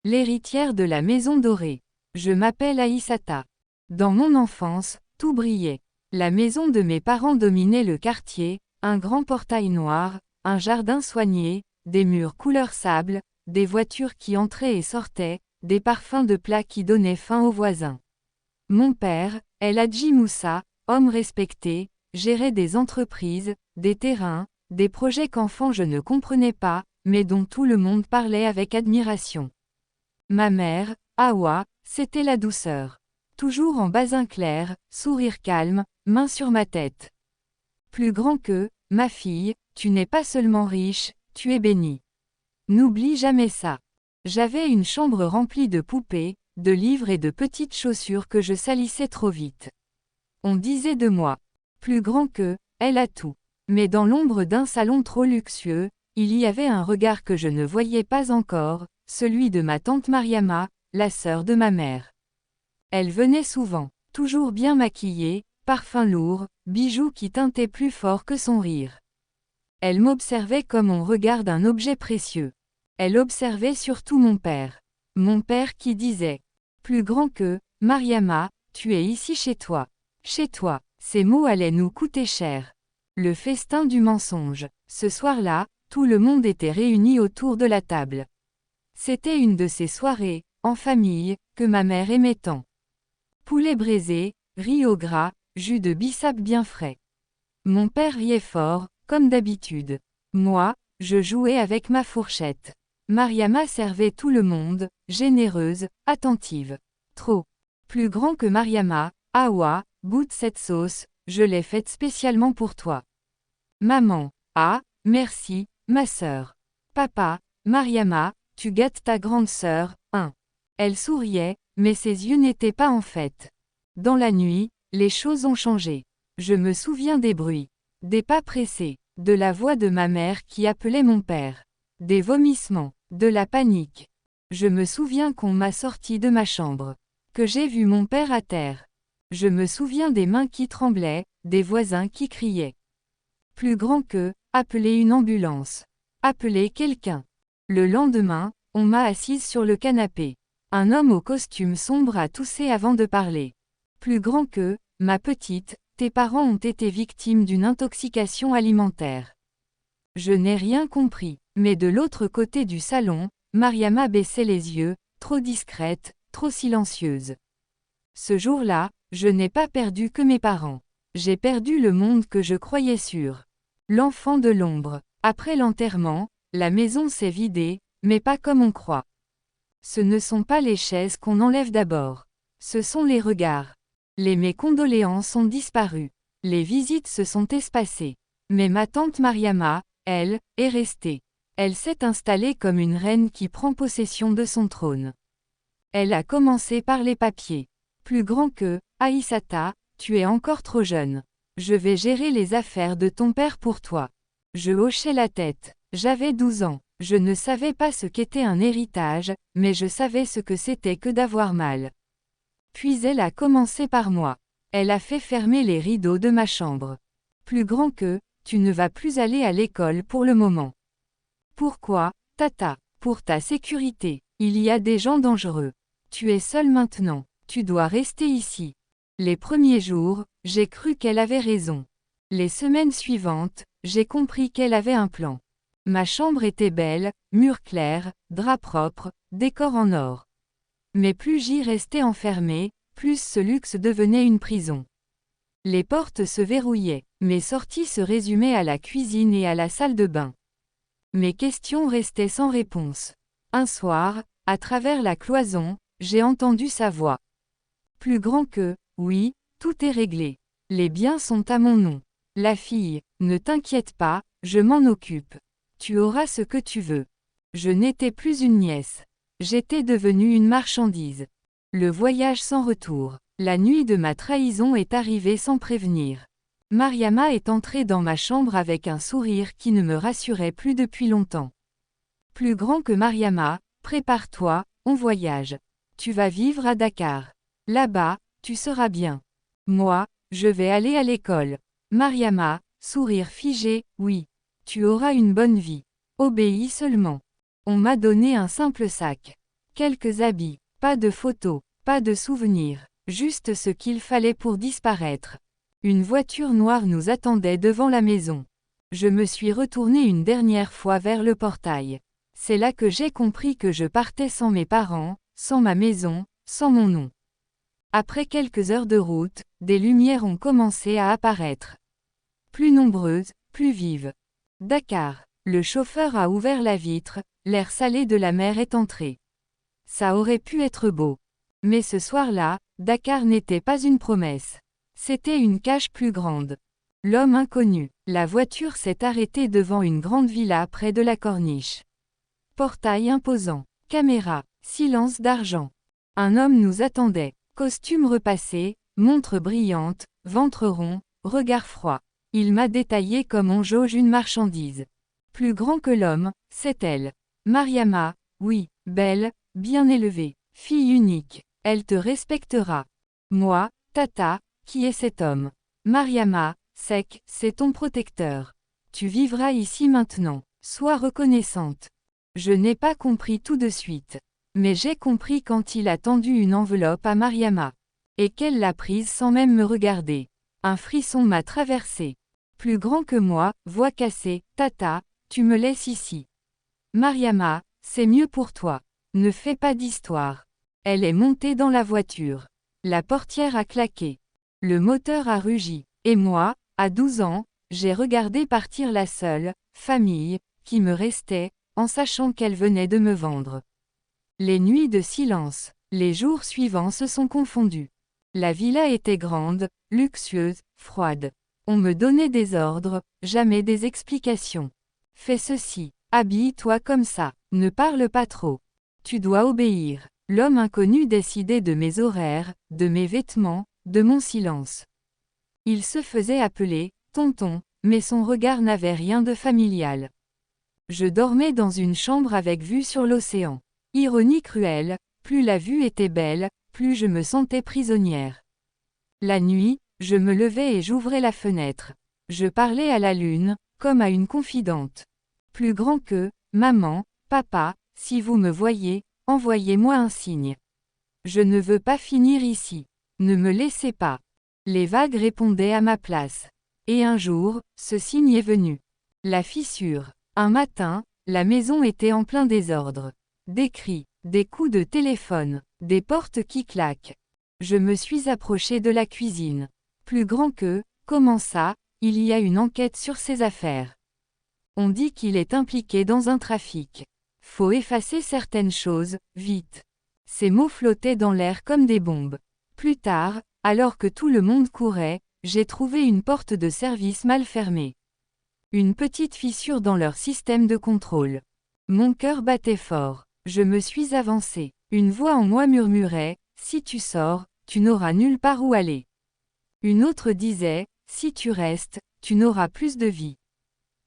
L'héritière de la maison dorée. Je m'appelle Aïssata. Dans mon enfance, tout brillait. La maison de mes parents dominait le quartier, un grand portail noir, un jardin soigné, des murs couleur sable, des voitures qui entraient et sortaient, des parfums de plats qui donnaient faim aux voisins. Mon père, El Hadji Moussa, homme respecté, gérait des entreprises, des terrains, des projets qu'enfant je ne comprenais pas, mais dont tout le monde parlait avec admiration. Ma mère, Awa, c'était la douceur. Toujours en basin clair, sourire calme, main sur ma tête. Plus grand que, ma fille, tu n'es pas seulement riche, tu es bénie. N'oublie jamais ça. J'avais une chambre remplie de poupées, de livres et de petites chaussures que je salissais trop vite. On disait de moi. Plus grand que, elle a tout. Mais dans l'ombre d'un salon trop luxueux, il y avait un regard que je ne voyais pas encore, celui de ma tante Mariama, la sœur de ma mère. Elle venait souvent, toujours bien maquillée, parfum lourd, bijoux qui tintaient plus fort que son rire. Elle m'observait comme on regarde un objet précieux. Elle observait surtout mon père. Mon père qui disait « Plus grand que, Mariama, tu es ici chez toi. Chez toi ». Ces mots allaient nous coûter cher. Le festin du mensonge. Ce soir-là, tout le monde était réuni autour de la table. C'était une de ces soirées, en famille, que ma mère aimait tant. Poulet braisé, riz au gras, jus de bissap bien frais. Mon père riait fort, comme d'habitude. Moi, je jouais avec ma fourchette. Mariama servait tout le monde, généreuse, attentive. Trop. Plus grand que Mariama, Awa, goûte cette sauce, je l'ai faite spécialement pour toi. Maman, ah, merci, ma sœur. Papa, Mariama, tu gâtes ta grande sœur, hein. Elle souriait, mais ses yeux n'étaient pas en fête. Dans la nuit, les choses ont changé. Je me souviens des bruits. Des pas pressés, de la voix de ma mère qui appelait mon père. Des vomissements, de la panique. Je me souviens qu'on m'a sorti de ma chambre. Que j'ai vu mon père à terre. Je me souviens des mains qui tremblaient, des voisins qui criaient. Plus grand que, appeler une ambulance. Appeler quelqu'un. Le lendemain, on m'a assise sur le canapé. Un homme au costume sombre a toussé avant de parler. Plus grand que, ma petite, tes parents ont été victimes d'une intoxication alimentaire. Je n'ai rien compris, mais de l'autre côté du salon, Mariama baissait les yeux, trop discrète, trop silencieuse. Ce jour-là, je n'ai pas perdu que mes parents. J'ai perdu le monde que je croyais sûr. L'enfant de l'ombre. Après l'enterrement, la maison s'est vidée, mais pas comme on croit. Ce ne sont pas les chaises qu'on enlève d'abord. Ce sont les regards. Mes condoléances ont disparu. Les visites se sont espacées. Mais ma tante Mariama, elle, est restée. Elle s'est installée comme une reine qui prend possession de son trône. Elle a commencé par les papiers. Plus grand que, Aïssata, tu es encore trop jeune. Je vais gérer les affaires de ton père pour toi. Je hochai la tête. J'avais 12 ans. Je ne savais pas ce qu'était un héritage, mais je savais ce que c'était que d'avoir mal. Puis elle a commencé par moi. Elle a fait fermer les rideaux de ma chambre. Plus grand que, tu ne vas plus aller à l'école pour le moment. Pourquoi, Tata? Pour ta sécurité. Il y a des gens dangereux. Tu es seule maintenant. Tu dois rester ici. Les premiers jours, j'ai cru qu'elle avait raison. Les semaines suivantes, j'ai compris qu'elle avait un plan. Ma chambre était belle, murs clairs, draps propres, décor en or. Mais plus j'y restais enfermée, plus ce luxe devenait une prison. Les portes se verrouillaient, mes sorties se résumaient à la cuisine et à la salle de bain. Mes questions restaient sans réponse. Un soir, à travers la cloison, j'ai entendu sa voix. Plus grand que, oui, tout est réglé. Les biens sont à mon nom. La fille, ne t'inquiète pas, je m'en occupe. Tu auras ce que tu veux. Je n'étais plus une nièce. J'étais devenue une marchandise. Le voyage sans retour. La nuit de ma trahison est arrivée sans prévenir. Mariama est entrée dans ma chambre avec un sourire qui ne me rassurait plus depuis longtemps. Plus grand que Mariama, prépare-toi, on voyage. Tu vas vivre à Dakar. Là-bas, tu seras bien. Moi, je vais aller à l'école. Mariama, sourire figé, oui. Tu auras une bonne vie. Obéis seulement. On m'a donné un simple sac. Quelques habits, pas de photos, pas de souvenirs, juste ce qu'il fallait pour disparaître. Une voiture noire nous attendait devant la maison. Je me suis retournée une dernière fois vers le portail. C'est là que j'ai compris que je partais sans mes parents, sans ma maison, sans mon nom. Après quelques heures de route, des lumières ont commencé à apparaître. Plus nombreuses, plus vives. Dakar. Le chauffeur a ouvert la vitre, l'air salé de la mer est entré. Ça aurait pu être beau. Mais ce soir-là, Dakar n'était pas une promesse. C'était une cage plus grande. L'homme inconnu. La voiture s'est arrêtée devant une grande villa près de la corniche. Portail imposant. Caméra. Silence d'argent. Un homme nous attendait. Costume repassé, montre brillante, ventre rond, regard froid. Il m'a détaillé comme on jauge une marchandise. Plus grand que l'homme, c'est elle. Mariama, oui, belle, bien élevée, fille unique, elle te respectera. Moi, Tata, qui est cet homme? Mariama, sec, c'est ton protecteur. Tu vivras ici maintenant, sois reconnaissante. Je n'ai pas compris tout de suite. Mais j'ai compris quand il a tendu une enveloppe à Mariama. Et qu'elle l'a prise sans même me regarder. Un frisson m'a traversé. Plus grand que moi, voix cassée, Tata, tu me laisses ici. Mariama, c'est mieux pour toi. Ne fais pas d'histoire. Elle est montée dans la voiture. La portière a claqué. Le moteur a rugi. Et moi, à 12 ans, j'ai regardé partir la seule famille qui me restait, en sachant qu'elle venait de me vendre. Les nuits de silence, les jours suivants se sont confondus. La villa était grande, luxueuse, froide. On me donnait des ordres, jamais des explications. Fais ceci, habille-toi comme ça, ne parle pas trop. Tu dois obéir. L'homme inconnu décidait de mes horaires, de mes vêtements, de mon silence. Il se faisait appeler tonton, mais son regard n'avait rien de familial. Je dormais dans une chambre avec vue sur l'océan. Ironie cruelle, plus la vue était belle, plus je me sentais prisonnière. La nuit, je me levais et j'ouvrais la fenêtre. Je parlais à la lune, comme à une confidente. Plus grand que, maman, papa, si vous me voyez, envoyez-moi un signe. Je ne veux pas finir ici. Ne me laissez pas. Les vagues répondaient à ma place. Et un jour, ce signe est venu. La fissure. Un matin, la maison était en plein désordre. Des cris, des coups de téléphone, des portes qui claquent. Je me suis approché de la cuisine. Plus grand que, comment ça, il y a une enquête sur ses affaires. On dit qu'il est impliqué dans un trafic. Faut effacer certaines choses, vite. Ces mots flottaient dans l'air comme des bombes. Plus tard, alors que tout le monde courait, j'ai trouvé une porte de service mal fermée. Une petite fissure dans leur système de contrôle. Mon cœur battait fort. Je me suis avancé. Une voix en moi murmurait, « Si tu sors, tu n'auras nulle part où aller. » Une autre disait, « Si tu restes, tu n'auras plus de vie. »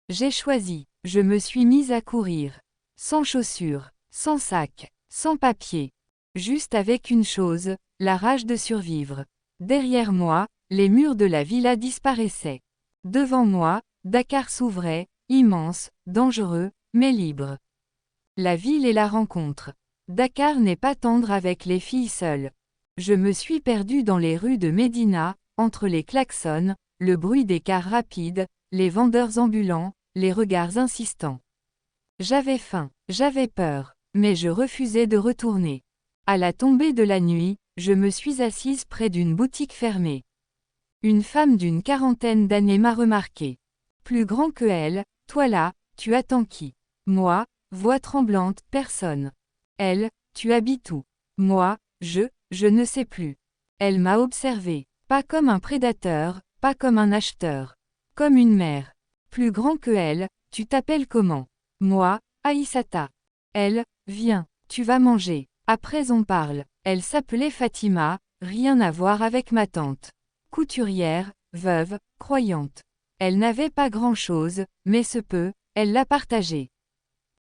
J'ai choisi. Je me suis mise à courir. Sans chaussures, sans sac, sans papier. Juste avec une chose, la rage de survivre. Derrière moi, les murs de la villa disparaissaient. Devant moi, Dakar s'ouvrait, immense, dangereux, mais libre. La ville et la rencontre. Dakar n'est pas tendre avec les filles seules. Je me suis perdue dans les rues de Médina, entre les klaxons, le bruit des cars rapides, les vendeurs ambulants, les regards insistants. J'avais faim, j'avais peur, mais je refusais de retourner. À la tombée de la nuit, je me suis assise près d'une boutique fermée. Une femme d'une quarantaine d'années m'a remarqué. Plus grand que elle, toi là, tu attends qui? Moi, voix tremblante, personne. Elle, tu habites où? Moi, je ne sais plus. Elle m'a observé, pas comme un prédateur, pas comme un acheteur. Comme une mère. Plus grand que elle, tu t'appelles comment? Moi, Aïssata. Elle, viens, tu vas manger. Après on parle. Elle s'appelait Fatima, rien à voir avec ma tante. Couturière, veuve, croyante. Elle n'avait pas grand-chose, mais ce peu, elle l'a partagé.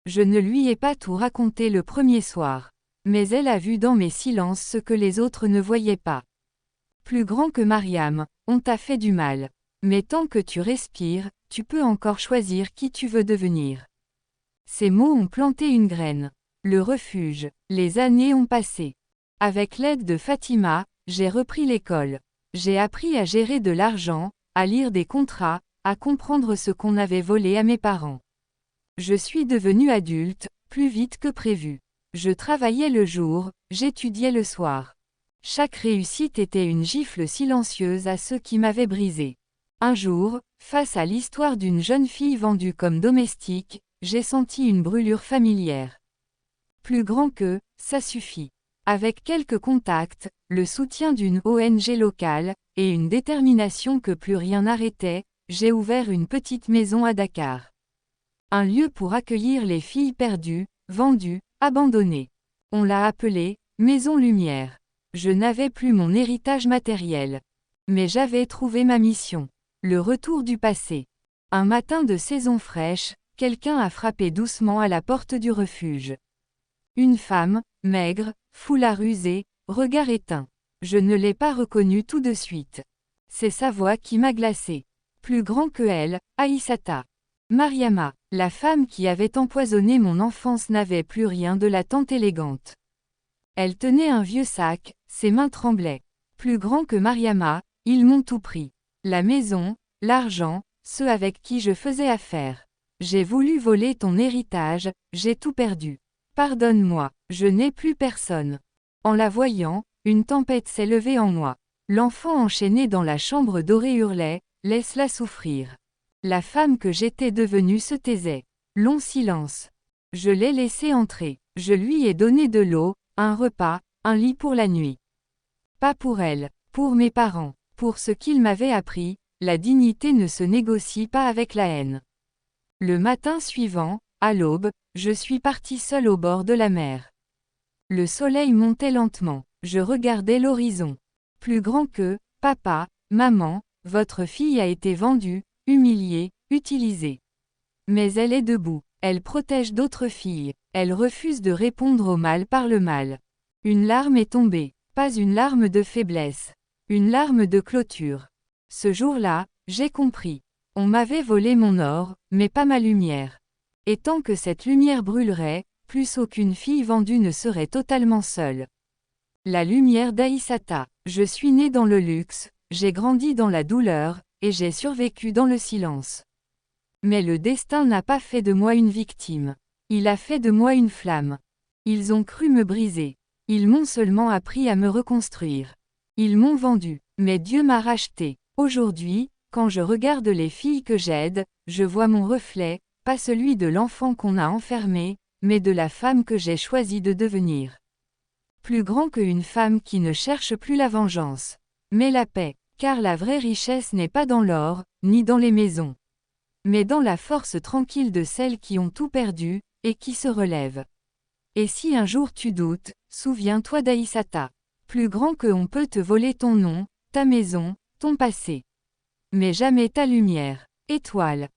Je ne lui ai pas tout raconté le premier soir. Mais elle a vu dans mes silences ce que les autres ne voyaient pas. Plus grand que Mariam, on t'a fait du mal. Mais tant que tu respires, tu peux encore choisir qui tu veux devenir. Ces mots ont planté une graine. Le refuge. Les années ont passé. Avec l'aide de Fatima, j'ai repris l'école. J'ai appris à gérer de l'argent, à lire des contrats, à comprendre ce qu'on avait volé à mes parents. Je suis devenu adulte, plus vite que prévu. Je travaillais le jour, j'étudiais le soir. Chaque réussite était une gifle silencieuse à ceux qui m'avaient brisé. Un jour, face à l'histoire d'une jeune fille vendue comme domestique, j'ai senti une brûlure familière. Plus grand que, ça suffit. Avec quelques contacts, le soutien d'une ONG locale, et une détermination que plus rien n'arrêtait, j'ai ouvert une petite maison à Dakar. Un lieu pour accueillir les filles perdues, vendues, abandonnées. On l'a appelée Maison Lumière. Je n'avais plus mon héritage matériel. Mais j'avais trouvé ma mission. Le retour du passé. Un matin de saison fraîche, quelqu'un a frappé doucement à la porte du refuge. Une femme, maigre, foulard usé, regard éteint. Je ne l'ai pas reconnue tout de suite. C'est sa voix qui m'a glacé. Plus grand que elle, Aïssata. Mariama, la femme qui avait empoisonné mon enfance n'avait plus rien de la tante élégante. Elle tenait un vieux sac, ses mains tremblaient. Plus grand que Mariama, ils m'ont tout pris. La maison, l'argent, ceux avec qui je faisais affaire. J'ai voulu voler ton héritage, j'ai tout perdu. Pardonne-moi, je n'ai plus personne. En la voyant, une tempête s'est levée en moi. L'enfant enchaîné dans la chambre dorée hurlait, laisse-la souffrir. La femme que j'étais devenue se taisait. Long silence. Je l'ai laissée entrer. Je lui ai donné de l'eau, un repas, un lit pour la nuit. Pas pour elle, pour mes parents, pour ce qu'ils m'avaient appris, la dignité ne se négocie pas avec la haine. Le matin suivant, à l'aube, je suis partie seule au bord de la mer. Le soleil montait lentement, je regardais l'horizon. Plus grand que, papa, maman, votre fille a été vendue, humiliée, utilisée. Mais elle est debout, elle protège d'autres filles, elle refuse de répondre au mal par le mal. Une larme est tombée, pas une larme de faiblesse, une larme de clôture. Ce jour-là, j'ai compris. On m'avait volé mon or, mais pas ma lumière. Et tant que cette lumière brûlerait, plus aucune fille vendue ne serait totalement seule. La lumière d'Aïssata. Je suis née dans le luxe, j'ai grandi dans la douleur, et j'ai survécu dans le silence. Mais le destin n'a pas fait de moi une victime. Il a fait de moi une flamme. Ils ont cru me briser. Ils m'ont seulement appris à me reconstruire. Ils m'ont vendu, mais Dieu m'a racheté. Aujourd'hui, quand je regarde les filles que j'aide, je vois mon reflet, pas celui de l'enfant qu'on a enfermé, mais de la femme que j'ai choisi de devenir. Plus grand qu'une femme qui ne cherche plus la vengeance, mais la paix, car la vraie richesse n'est pas dans l'or, ni dans les maisons, mais dans la force tranquille de celles qui ont tout perdu, et qui se relèvent. Et si un jour tu doutes, souviens-toi d'Aïssata. Plus grand que on peut te voler ton nom, ta maison, ton passé. Mais jamais ta lumière. Étoile.